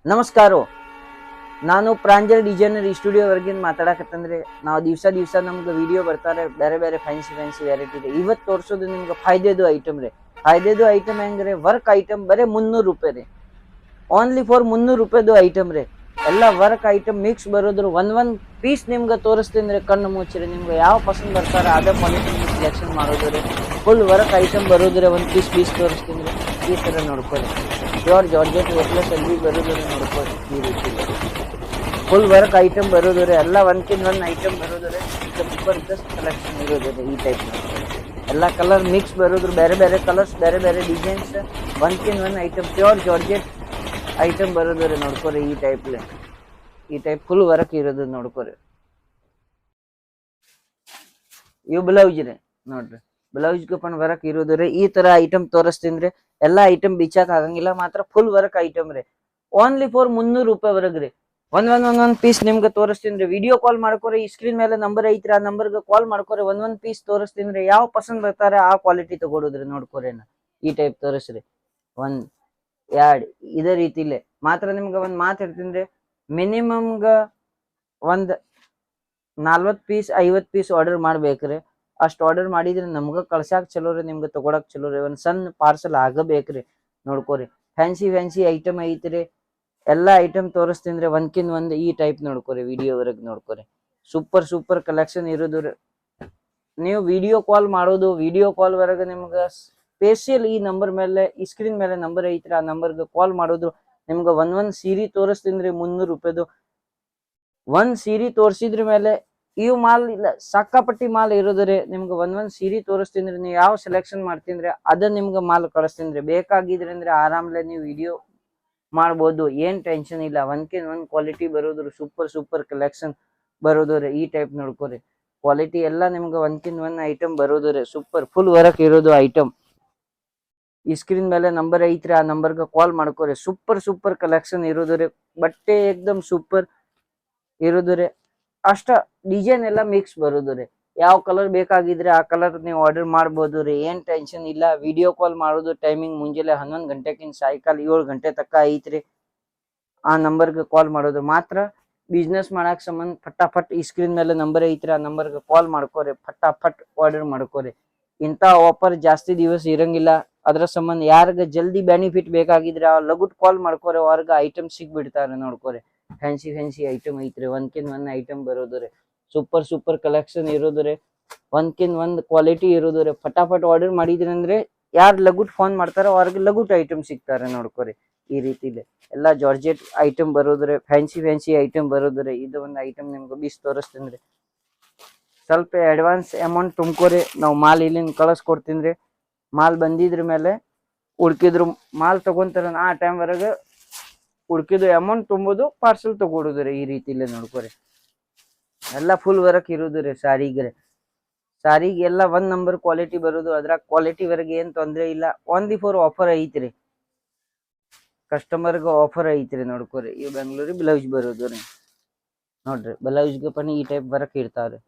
ನಮಸ್ಕಾರ, ನಾನು ಪ್ರಾಂಜಲ್ ಡಿಸೈನರ್ ಸ್ಟುಡಿಯೋವರೆಗಿಂದ ಮಾತಾಡಕತ್ತಂದ್ರೆ ನಾವು ದಿವಸ ನಮ್ಗೆ ವಿಡಿಯೋ ಬರ್ತಾರೆ ಬೇರೆ ಬೇರೆ ಫ್ಯಾನ್ಸಿ ವೆರೈಟಿ ಇದೆ. ಇವತ್ತು ತೋರಿಸೋದು ನಿಮ್ಗೆ ಫಾಯ್ದೆದು ಐಟಮ್ ರೀ. ಫಾಯ್ದೆದು ಐಟಮ್ ಹೆಂಗ್ರೆ ವರ್ಕ್ ಐಟಮ್ ಬರೀ 300 ರೂಪಾಯಿ ರೀ. ಓನ್ಲಿ ಫಾರ್ 300 ರೂಪಾಯಿದು ಐಟಮ್ ರೀ. ಎಲ್ಲ ವರ್ಕ್ ಐಟಮ್ ಮಿಕ್ಸ್ ಬರೋದ್ರು ಒಂದ್ ಪೀಸ್ ನಿಮ್ಗೆ ತೋರಿಸ್ತೀನಿ ರೀ. ಕಣ್ಣು ಮುಚ್ಚಿರಿ, ನಿಮ್ಗೆ ಯಾವ ಪಸಂದ್ ಬರ್ತಾರೆ ಅದೇ ಕ್ವಾಲಿಟಿ ಸೆಲೆಕ್ಷನ್ ಮಾಡೋದು ರೀ. ಫುಲ್ ವರ್ಕ್ ಐಟಮ್ ಬರೋದ್ರೆ ಒಂದು ಪೀಸ್ ತೋರಿಸ್ತೀನಿ ರೀ. ಈ ಥರ ನೋಡ್ಕೊಳ್ಳಿ. ಪ್ಯೂರ್ ಜಾರ್ಜೆಟ್ ವೆಟ್ಲೆಸ್ ಅಲ್ಲಿ ಬರೋದ್ರೆ ನೋಡ್ಕೊಳ್ಳಿ. ಈ ರೀತಿ ಫುಲ್ ವರ್ಕ್ ಐಟಮ್ ಬರೋದ್ರೆ ಎಲ್ಲ ಒಂದ್ಕಿಂತ ಐಟಮ್ ಬರೋದ್ರೆ ಜಬರ್ದಸ್ತ್ ಕಲೆಕ್ಷನ್ ಇರೋದ್ರೆ ಈ ಟೈಪ್ ಎಲ್ಲ ಕಲರ್ ಮಿಕ್ಸ್ ಬರೋದ್ರು, ಬೇರೆ ಬೇರೆ ಕಲರ್ಸ್, ಬೇರೆ ಬೇರೆ ಡಿಸೈನ್ಸ್, ಒಂದ್ಕಿಂತ ಐಟಮ್ ಪ್ಯೂರ್ ಜಾರ್ಜೆಟ್ ಐಟಮ್ ಬರೋದ್ರೆ ನೋಡ್ಕೊರಿ. ಈ ಟೈಪ್ ಫುಲ್ ವರ್ಕ್ ಇರೋದು ನೋಡ್ಕೊರಿ. ಇವು ಬ್ಲೌಸ್ ರೀ ನೋಡ್ರಿ. ಬ್ಲೌಸ್ಗೆ ಪನ್ ವರ್ಕ್ ಇರೋದ್ರಿ. ಈ ತರ ಐಟಮ್ ತೋರಿಸ್ತೀನಿ. ಎಲ್ಲಾ ಐಟಮ್ ಬಿಚ್ಚಾಕ್ ಆಗಂಗಿಲ್ಲ, ಮಾತ್ರ ಫುಲ್ ವರ್ಕ್ ಐಟಮ್ ರೀ. ಓನ್ಲಿ ಫಾರ್ 300 ರೂಪಾಯಿ ವರ್ಗ್ ರೀ. ಒಂದೊಂದ್ ಪೀಸ್ ನಿಮ್ಗೆ ತೋರಿಸ್ತೀನಿ. ವಿಡಿಯೋ ಕಾಲ್ ಮಾಡ್ಕೊರಿ. ಈ ಸ್ಕ್ರೀನ್ ಮೇಲೆ ನಂಬರ್ ಐತ್ರಿ, ಆ ನಂಬರ್ಗೆ ಕಾಲ್ ಮಾಡ್ಕೊರಿ. ಒಂದೊಂದ್ ಪೀಸ್ ತೋರಿಸ್ತೀನಿ. ಯಾವ ಪಸಂದ್ ಬರ್ತಾರೆ ಆ ಕ್ವಾಲಿಟಿ ತಗೊಳೋದ್ರಿ ನೋಡ್ಕೊರಿ. ಈ ಟೈಪ್ ತೋರಿಸ್ರಿ. 1 2 ಇದೇ ರೀತಿಲೇ ಮಾತ್ರ ನಿಮ್ಗೆ ಒಂದ್ ಮಾತು ಹೇಳ್ತೀನಿ. ಮಿನಿಮಮ್ಗ ಒಂದ್ 40 ಪೀಸ್ 50 ಪೀಸ್ ಆರ್ಡರ್ ಮಾಡ್ಬೇಕ್ರಿ. ಅಷ್ಟು ಆರ್ಡರ್ ಮಾಡಿದ್ರೆ ನಮ್ಗ ಕಳ್ಸಾಕ್ ಚಲೋ ರೀ, ನಿಮ್ಗೆ ತಗೊಳಕ್ ಚಲೋ ರೀ. ಒಂದ್ ಸಣ್ಣ ಪಾರ್ಸಲ್ ಆಗಬೇಕ್ರಿ ನೋಡ್ಕೋರಿ. ಫ್ಯಾನ್ಸಿ ಐಟಮ್ ಐತ್ರಿ. ಎಲ್ಲಾ ಐಟಮ್ ತೋರಿಸ್ತೀನಿ. ಒಂದ್ಕಿಂತ ಒಂದ್ ಈ ಟೈಪ್ ನೋಡ್ಕೋರಿ. ವಿಡಿಯೋವರೆಗೆ ನೋಡ್ಕೋರಿ. ಸೂಪರ್ ಕಲೆಕ್ಷನ್ ಇರೋದು. ನೀವು ವಿಡಿಯೋ ಕಾಲ್ ಮಾಡೋದು, ವಿಡಿಯೋ ಕಾಲ್ ವರೆಗೆ ನಿಮ್ಗ ಸ್ಪೆಷಲ್ ಈ ನಂಬರ್ ಮೇಲೆ, ಈ ಸ್ಕ್ರೀನ್ ಮೇಲೆ ನಂಬರ್ ಐತ್ರಿ, ಆ ನಂಬರ್ಗೆ ಕಾಲ್ ಮಾಡೋದು. ನಿಮ್ಗ ಒಂದ್ ಸೀರೆ ತೋರಿಸ್ತೀನಿ 300 ರೂಪಾಯಿದು. ಒಂದ್ ಸೀರೆ ತೋರ್ಸಿದ್ರ ಮೇಲೆ ಇವು ಮಾಲ್ ಇಲ್ಲ, ಸಕ್ಕಾಪಟ್ಟಿ ಮಾಲ್ ಇರೋದ್ರಿ. ನಿಮ್ಗೆ ಒಂದ್ ಸೀರೆ ತೋರಿಸ್ತೀನಿ. ನೀವು ಯಾವ ಸೆಲೆಕ್ಷನ್ ಮಾಡ್ತೀನಿ ಅದ ನಿಮ್ಗೆ ಮಾಲ್ ಕಳಿಸ್ತೀನಿ. ಬೇಕಾಗಿದ್ರಿ ಅಂದ್ರೆ ಆರಾಮ್ಲೆ ನೀವು ವಿಡಿಯೋ ಮಾಡ್ಬೋದು, ಏನ್ ಟೆನ್ಷನ್ ಇಲ್ಲ. ಒಂದ್ಕಿಂತ ಒಂದ್ ಕ್ವಾಲಿಟಿ ಬರೋದ್ರು, ಸೂಪರ್ ಕಲೆಕ್ಷನ್ ಬರೋದ್ರಿ. ಈ ಟೈಪ್ ನೋಡ್ಕೋರಿ. ಕ್ವಾಲಿಟಿ ಎಲ್ಲ ನಿಮ್ಗೆ ಒಂದ್ಕಿಂತ ಒಂದ್ ಐಟಮ್ ಬರೋದ್ರಿ. ಸೂಪರ್ ಫುಲ್ ವರ್ಕ್ ಇರೋದು ಐಟಮ್. ಈ ಸ್ಕ್ರೀನ್ ಮೇಲೆ ನಂಬರ್ ಐತ್ರಿ, ಆ ನಂಬರ್ಗೆ ಕಾಲ್ ಮಾಡ್ಕೋರಿ. Super collection ಇರೋದ್ರಿ. ಬಟ್ಟೆ ಏಕ್ದಮ್ ಸೂಪರ್ ಇರೋದ್ರಿ. ಅಷ್ಟ ಡಿಸೈನ್ ಎಲ್ಲ ಮಿಕ್ಸ್ ಬರೋದ್ರಿ. ಯಾವ ಕಲರ್ ಬೇಕಾಗಿದ್ರೆ ಆ ಕಲರ್ ನೀವು ಆರ್ಡರ್ ಮಾಡ್ಬೋದು ರೀ. ಏನ್ ಟೆನ್ಷನ್ ಇಲ್ಲ. ವಿಡಿಯೋ ಕಾಲ್ ಮಾಡೋದು ಟೈಮಿಂಗ್ ಮುಂಜಾನೆ 11 ಗಂಟೆಕಿಂತ ಸಾಯಂಕಾಲ 7 ಗಂಟೆ ತಕ್ಕ ಐತ್ರಿ. ಆ ನಂಬರ್ಗೆ ಕಾಲ್ ಮಾಡೋದು. ಮಾತ್ರ ಬಿಸ್ನೆಸ್ ಮಾಡಕ್ ಸಂಬಂಧ ಫಟಾಫಟ್ ಈ ಸ್ಕ್ರೀನ್ ಮೇಲೆ ನಂಬರ್ ಐತ್ರಿ, ಆ ನಂಬರ್ಗೆ ಕಾಲ್ ಮಾಡ್ಕೋರಿ. ಫಟಾಫಟ್ ಆರ್ಡರ್ ಮಾಡ್ಕೋರಿ. ಇಂಥ ಆಫರ್ ಜಾಸ್ತಿ ದಿವಸ ಇರಂಗಿಲ್ಲ. ಅದ್ರ ಸಂಬಂಧ ಯಾರಿಗ ಜಲ್ದಿ ಬೆನಿಫಿಟ್ ಬೇಕಾಗಿದ್ರೆ ಆ ಲಗುಟ್ ಕಾಲ್ ಮಾಡ್ಕೋರಿ. ಅವ್ರಿಗೆ ಐಟಮ್ ಸಿಗ್ಬಿಡ್ತಾರೆ ನೋಡ್ಕೋರಿ. ಫ್ಯಾನ್ಸಿ ಐಟಮ್ ಐತ್ರಿ. ಒಂದ್ಕಿಂತ ಒಂದ್ ಐಟಮ್ ಬರೋದ್ರಿ. ಸೂಪರ್ ಕಲೆಕ್ಷನ್ ಇರೋದ್ರಿ. ಒಂದ್ಕಿಂತ ಒಂದ್ ಕ್ವಾಲಿಟಿ ಇರೋದ್ರಿ. ಫಟಾಫಟ್ ಆರ್ಡರ್ ಮಾಡಿದ್ರಿ ಅಂದ್ರೆ ಯಾರು ಲಗುಟ್ ಫೋನ್ ಮಾಡ್ತಾರೋ ಅವ್ರಿಗೆ ಲಗುಟ್ ಐಟಮ್ ಸಿಗ್ತಾರೆ ನೋಡ್ಕೋರಿ. ಈ ರೀತಿಲಿ ಎಲ್ಲಾ ಜಾರ್ಜೆಟ್ ಐಟಮ್ ಬರೋದ್ರಿ. ಫ್ಯಾನ್ಸಿ ಐಟಮ್ ಬರೋದ್ರಿ. ಇದು ಒಂದ್ ಐಟಮ್ ನಿಮ್ಗೆ ಬೀಸ್ ತೋರಿಸ್ತೀನಿ. ಸ್ವಲ್ಪ ಅಡ್ವಾನ್ಸ್ ಅಮೌಂಟ್ ತುಂಬ್ಕೋರಿ. ನಾವು ಮಾಲ್ ಇಲ್ಲಿಂದ ಕಳಿಸ್ಕೊಡ್ತೀನಿ. ಮಾಲ್ ಬಂದಿದ್ರ ಮೇಲೆ ಉಳ್ಕಿದ್ರು ಮಾಲ್ ತಗೊಂತಾರ ಆ ಟೈಮ್ ವರೆಗೆ ಉಳ್ಕಿದ್ದು ಅಮೌಂಟ್ ತುಂಬೋದು, ಪಾರ್ಸಲ್ ತಗೊಡುದ್ರಿ. ಈ ರೀತಿಲೇ ನೋಡ್ಕೋರಿ. ಎಲ್ಲ ಫುಲ್ ವರ್ಕ್ ಇರುದ್ರಿ. ಸಾರಿಗೆ ಎಲ್ಲ ಒಂದ್ ನಂಬರ್ ಕ್ವಾಲಿಟಿ ಬರೋದು. ಅದ್ರಾಗ ಕ್ವಾಲಿಟಿ ವರೆಗೆ ಏನ್ ತೊಂದ್ರೆ ಇಲ್ಲ. ಓನ್ಲಿ ಫಾರ್ ಆಫರ್ ಐತ್ರಿ. ಕಸ್ಟಮರ್ಗೆ ಆಫರ್ ಐತ್ರಿ ನೋಡ್ಕೋರಿ. ಇವ್ ಬೆಂಗಳೂರಿ ಬ್ಲೌಸ್ ಬರೋದು ರೀ ನೋಡ್ರಿ. ಬ್ಲೌಸ್ಗೆ ಪನಿ ಈ ಟೈಪ್ ವರ್ಕ್ ಇರ್ತಾವ್ರಿ.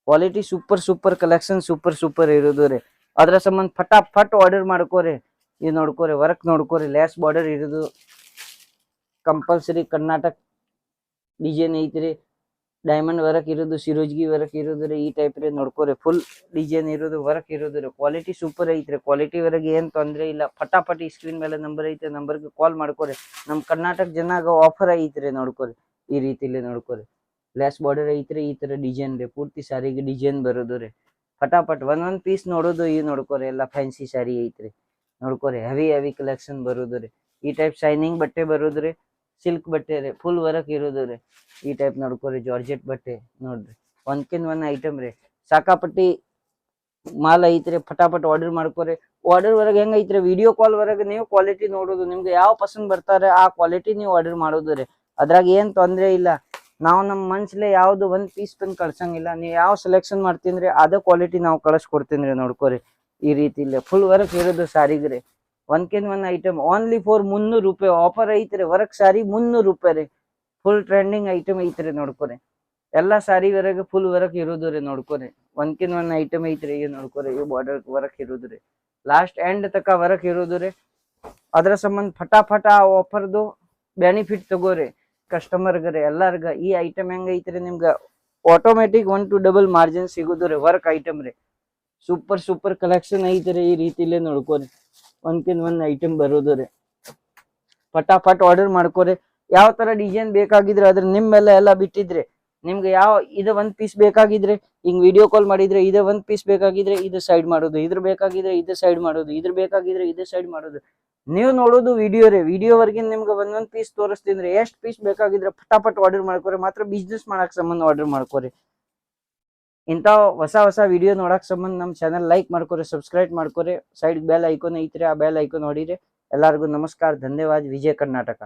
ಕ್ವಾಲಿಟಿ ಸೂಪರ್ ಕಲೆಕ್ಷನ್ ಸೂಪರ್ ಇರೋದು ರೀ. ಅದ್ರ ಸಂಬಂಧ ಫಟಾಫಟ್ ಆರ್ಡರ್ ಮಾಡ್ಕೋರಿ. ಇದು ನೋಡ್ಕೋರಿ. ವರ್ಕ್ ನೋಡ್ಕೋರಿ. ಲ್ಯಾಸ್ ಬಾರ್ಡರ್ ಇರೋದು ಕಂಪಲ್ಸರಿ. ಕರ್ನಾಟಕ ಡಿಸೈನ್ ಐತ್ರಿ. ಡೈಮಂಡ್ ವರ್ಕ್ ಇರೋದು, ಸಿರೋಜ್ಗಿ ವರ್ಕ್ ಇರೋದ್ರಿ. ಈ ಟೈಪ್ ರೀ ನೋಡ್ಕೋರಿ. ಫುಲ್ ಡಿಸೈನ್ ಇರೋದು, ವರ್ಕ್ ಇರೋದ್ರಿ. ಕ್ವಾಲಿಟಿ ಸೂಪರ್ ಐತ್ರಿ. ಕ್ವಾಲಿಟಿ ವರೆಗೆ ಏನ್ ತೊಂದ್ರೆ ಇಲ್ಲ. ಫಟಾಫಟ್ ಈ ಸ್ಕ್ರೀನ್ ಮೇಲೆ ನಂಬರ್ ಐತೆ, ನಂಬರ್ಗೆ ಕಾಲ್ ಮಾಡ್ಕೋರಿ. ನಮ್ ಕರ್ನಾಟಕ ಜನಾಗ ಆಫರ್ ಐತ್ರಿ ನೋಡ್ಕೋರಿ. ಈ ರೀತಿಲಿ ನೋಡ್ಕೋರಿ. ಲ್ಯಾಸ್ ಬಾರ್ಡರ್ ಐತ್ರಿ. ಈ ತರ ಡಿಸೈನ್ ರೀ. ಪೂರ್ತಿ ಸಾರಿಗೆ ಡಿಸೈನ್ ಬರೋದು ರೀ. ಫಟಾಫಟ್ ಒಂದೊಂದ್ ಪೀಸ್ ನೋಡೋದು. ಈ ನೋಡ್ಕೋರಿ. ಎಲ್ಲ ಫ್ಯಾನ್ಸಿ ಸಾರಿ ಐತ್ರಿ ನೋಡ್ಕೋರಿ. ಹೆವಿ ಕಲೆಕ್ಷನ್ ಬರೋದು ರೀ. ಈ ಟೈಪ್ ಶೈನಿಂಗ್ ಬಟ್ಟೆ ಬರೋದ್ರಿ. ಸಿಲ್ಕ್ ಬಟ್ಟೆ ರೀ. ಫುಲ್ ವರ್ಕ್ ಇರೋದು ರೀ. ಈ ಟೈಪ್ ನೋಡ್ಕೋರಿ. ಜಾರ್ಜೆಟ್ ಬಟ್ಟೆ ನೋಡ್ರಿ. ಒಂದ್ಕಿಂತ ಒಂದ್ ಐಟಮ್ ರೀ. ಸಾಕಾಪಟ್ಟಿ ಮಾಲ್ ಐತ್ರಿ, ಫಟಾಫಟ್ ಆರ್ಡರ್ ಮಾಡ್ಕೋರಿ. ಆರ್ಡರ್ ವರೆಗೆ ಹೆಂಗ್ ಐತ್ರಿ, ವಿಡಿಯೋ ಕಾಲ್ ವರೆಗೆ ನೀವು ಕ್ವಾಲಿಟಿ ನೋಡೋದು, ನಿಮ್ಗೆ ಯಾವ ಪಸಂದ್ ಬರ್ತಾರೆ ಆ ಕ್ವಾಲಿಟಿ ನೀವು ಆರ್ಡರ್ ಮಾಡೋದು ರೀ. ಅದ್ರಾಗ ಏನ್ ತೊಂದ್ರೆ ಇಲ್ಲ. ನಾವು ನಮ್ಮ ಮನ್ಸ್ಲೆ ಯಾವ್ದು ಒಂದ್ ಪೀಸ್ ತಂದು ಕಳ್ಸಂಗಿಲ್ಲ. ನೀವು ಯಾವ ಸೆಲೆಕ್ಷನ್ ಮಾಡ್ತೀನ್ರಿ ಅದ ಕ್ವಾಲಿಟಿ ನಾವು ಕಳ್ಸ್ಕೊಡ್ತೀನಿ ನೋಡ್ಕೋರಿ. ಈ ರೀತಿ ಇಲ್ಲ ಫುಲ್ ವರ್ಕ್ ಇರೋದು ಸಾರಿಗ್ರಿ. ಒಂದ್ಕಿಂತ ಒಂದ್ ಐಟಮ್ ಓನ್ಲಿ ಫಾರ್ 300 ರೂಪಾಯಿ ಆಫರ್ ಐತ್ರಿ. ವರ್ಕ್ ಸಾರಿ 300 ರೂಪಾಯಿ ರೀ. ಫುಲ್ ಟ್ರೆಂಡಿಂಗ್ ಐಟಮ್ ಐತ್ರಿ ನೋಡ್ಕೋರಿ. ಎಲ್ಲಾ ಸಾರಿವರೆಗೆ ಫುಲ್ ವರ್ಕ್ ಇರೋದು ರೀ ನೋಡ್ಕೋರಿ. ಒಂದ್ಕಿಂತ ಒಂದ್ ಐಟಮ್ ಐತ್ರಿ ನೋಡ್ಕೋರಿ. ಈ ಬಾರ್ಡರ್ ವರ್ಕ್ ಇರೋದು ರೀ, ಲಾಸ್ಟ್ ಎಂಡ್ ತಕ ವರ್ಕ್ ಇರೋದು ರೀ. ಅದ್ರ ಸಂಬಂಧ ಫಟಾಫಟ ಆ ಆಫರ್ದು ಬೆನಿಫಿಟ್ ತಗೋರಿ ಕಸ್ಟಮರ್ಗರಿ ಎಲ್ಲಾರ್ಗ. ಈ ಐಟಮ್ ಹೆಂಗ ಐತ್ರಿ, ನಿಮ್ಗ ಆಟೋಮೆಟಿಕ್ 1 to double ಮಾರ್ಜಿನ್ ಸಿಗುದು ರೀ. ವರ್ಕ್ ಐಟಮ್ ರೀ, ಸೂಪರ್ ಕಲೆಕ್ಷನ್ ಐತ್ರಿ. ಈ ರೀತಿಲೇ ನೋಡ್ಕೋರಿ. ಒಂದ್ಕಿಂತ ಒಂದ್ ಐಟಮ್ ಬರೋದು ರೀ. ಫಟಾಫಟ್ ಆರ್ಡರ್ ಮಾಡ್ಕೋರಿ. ಯಾವ ತರ ಡಿಸೈನ್ ಬೇಕಾಗಿದ್ರೆ ಅದ್ರ ನಿಮ್ಮೆಲ್ಲ ಎಲ್ಲ ಬಿಟ್ಟಿದ್ರಿ. ನಿಮ್ಗೆ ಯಾವ ಇದ ಒಂದ್ ಪೀಸ್ ಬೇಕಾಗಿದ್ರೆ ಹಿಂಗ್ ವಿಡಿಯೋ ಕಾಲ್ ಮಾಡಿದ್ರೆ ಇದ ಒಂದ್ ಪೀಸ್ ಬೇಕಾಗಿದ್ರೆ ಇದು ಸೈಡ್ ಮಾಡೋದು, ಇದ್ರ ಬೇಕಾಗಿದ್ರೆ ಇದು ಸೈಡ್ ಮಾಡೋದು, ಇದ್ರ ಬೇಕಾಗಿದ್ರೆ ಇದು ಸೈಡ್ ಮಾಡೋದು. ನೀವು ನೋಡೋದು ವಿಡಿಯೋ ರೀ. ವಿಡಿಯೋವರೆಗಿನ ನಿಮ್ಗೆ ಒಂದೊಂದ್ ಪೀಸ್ ತೋರಿಸ್ತೀನಿ. ಎಷ್ಟ್ ಪೀಸ್ ಬೇಕಾಗಿದ್ರೆ ಫಟಾಫಟ್ ಆರ್ಡರ್ ಮಾಡ್ಕೋರಿ. ಮಾತ್ರ ಬಿಸ್ನೆಸ್ ಮಾಡಕ್ ಸಂಬಂಧ ಆರ್ಡರ್ ಮಾಡ್ಕೋರಿ. ಇಂಥ ಹೊಸ ವಿಡಿಯೋ ನೋಡಕ್ ಸಂಬಂಧ ನಮ್ಮ ಚಾನಲ್ ಲೈಕ್ ಮಾಡ್ಕೋರಿ, ಸಬ್ಸ್ಕ್ರೈಬ್ ಮಾಡ್ಕೋರಿ. ಸೈಡ್ ಬೆಲ್ ಐಕಾನ್ ಐತ್ರಿ, ಆ ಬೆಲ್ ಐಕಾನ್ ನೋಡಿರಿ. ಎಲ್ಲರಿಗೂ ನಮಸ್ಕಾರ, ಧನ್ಯವಾದ. ವಿಜಯ ಕರ್ನಾಟಕ.